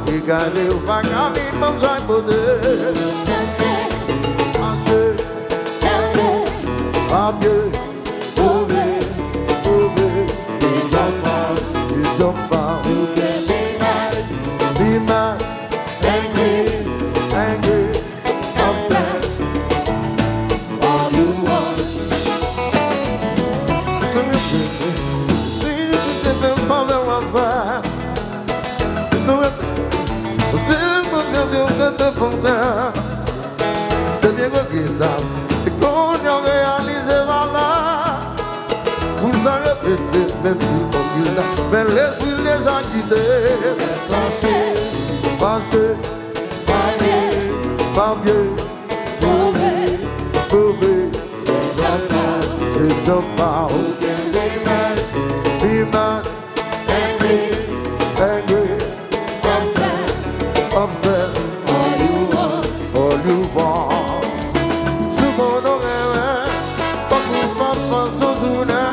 Égaré ou pas camine, mon joie bonheur. Danser, pas mieux, mauvais, c'est Jamba, be mad, angry, upset, all you want. C'est bien regrettable, c'est qu'on a réalisé voilà. Vous en répétez, même si on dit là, mais l'esprit les a guidés. Passer, pas mieux, mauvais, c'est Jamba, be mad, angry, upset, all you want. Souvent on rêve, pas pour pas son journée,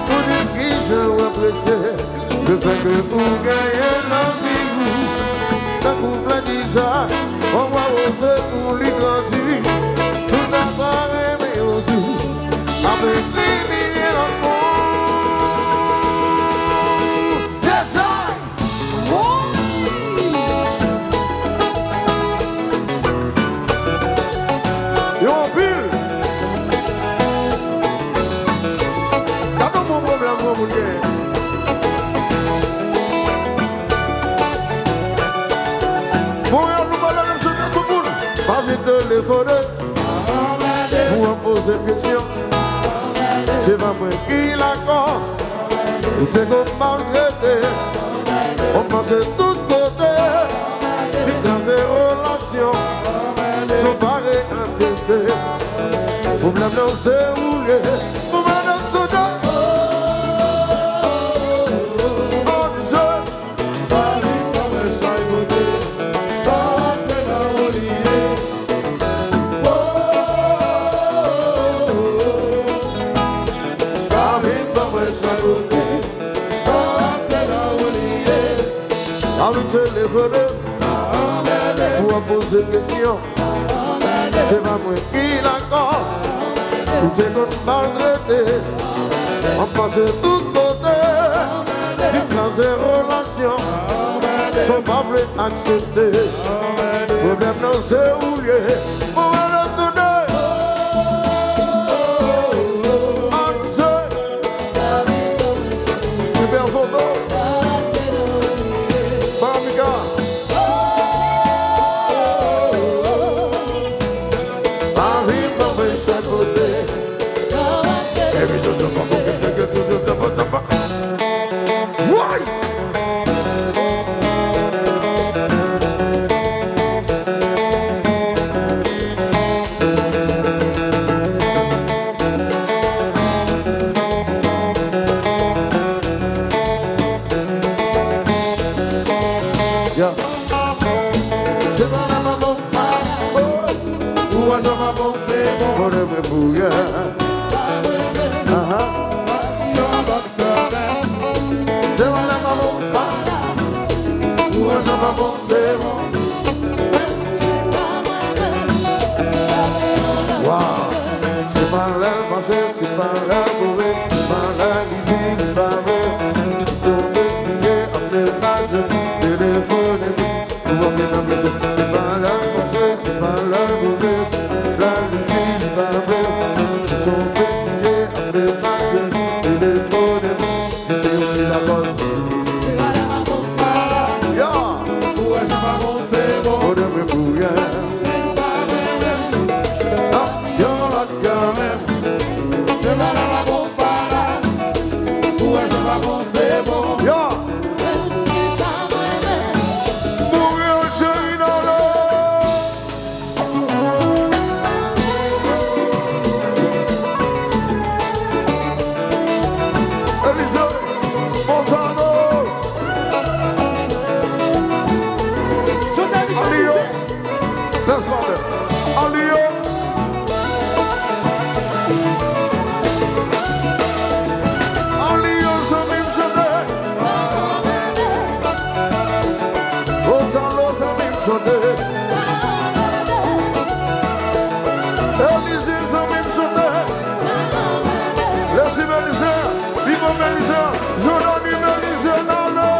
pour dire qui je apprécie, le fait que vous gagnez la vie, ta couple dit ça, on va oser pour lui grandir, tout n'a pas aimé aussi, avec lui milliers d'amour. Téléphoner pour en poser une question. C'est pas moi qui la cause. Tout c'est qu'on maltraité. On pense de tous côtés. Puis dans ces relations, sont pas réinvestés. Problème non c'est roulé. Problème non c'est roulé. Téléphoner pour poser une question. C'est pas moi qui la cause. Tout est qu'on maltraité. On passe de tous côtés. Puis quand ces relations sont pas prêts à accepter. Problème non c'est oublié. On va le donner. Super photo. Alio. Alio, ça m'aime chanter. Oh, ça m'aime chanter. Élysée, ça m'aime chanter. Laissez Mélissa, vive Mélissa, je donne Mélissa dans le.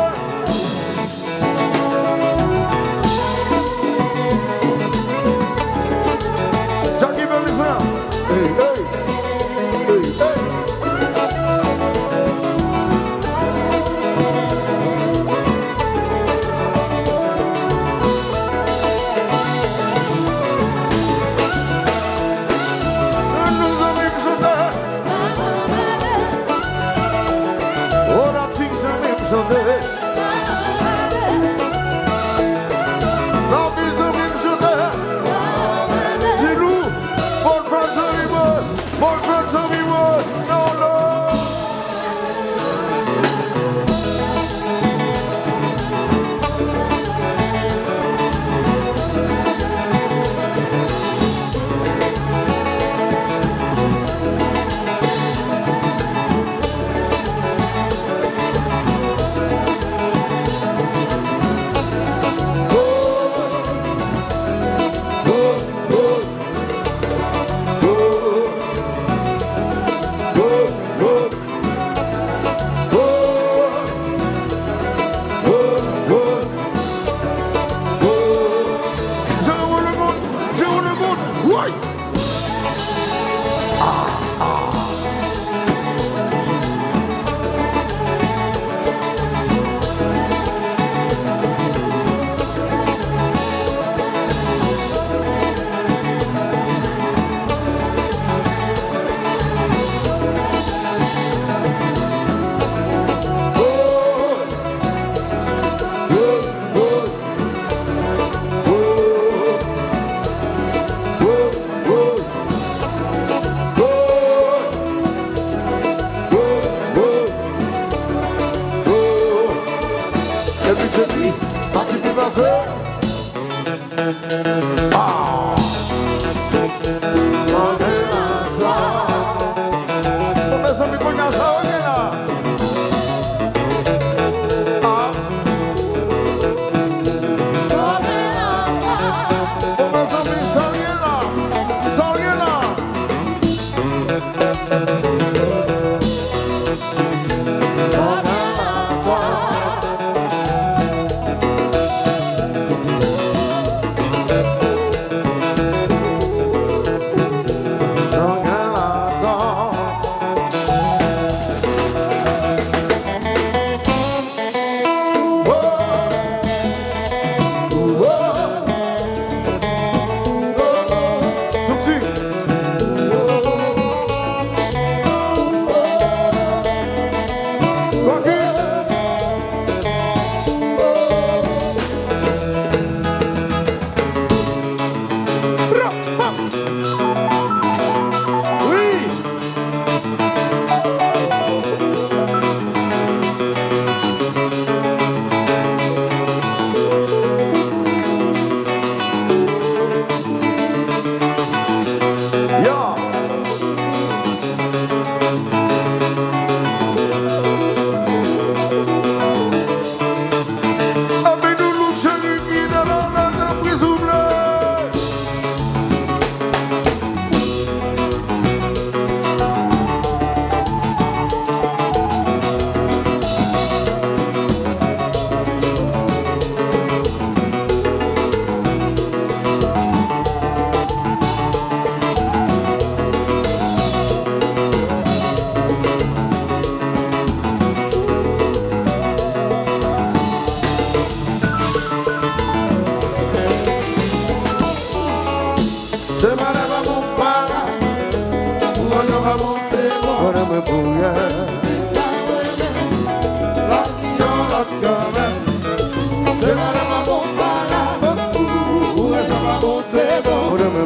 Jackie Mélissa, hey, hey, hey, hey. Nous avons chanté. Oh, la petite, ça m'aime chanter. La vie, ça m'aime chanter. C'est nous, bon frère, ça m'aime. Bon frère, ça m'aime. Non, non.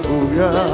Hallelujah.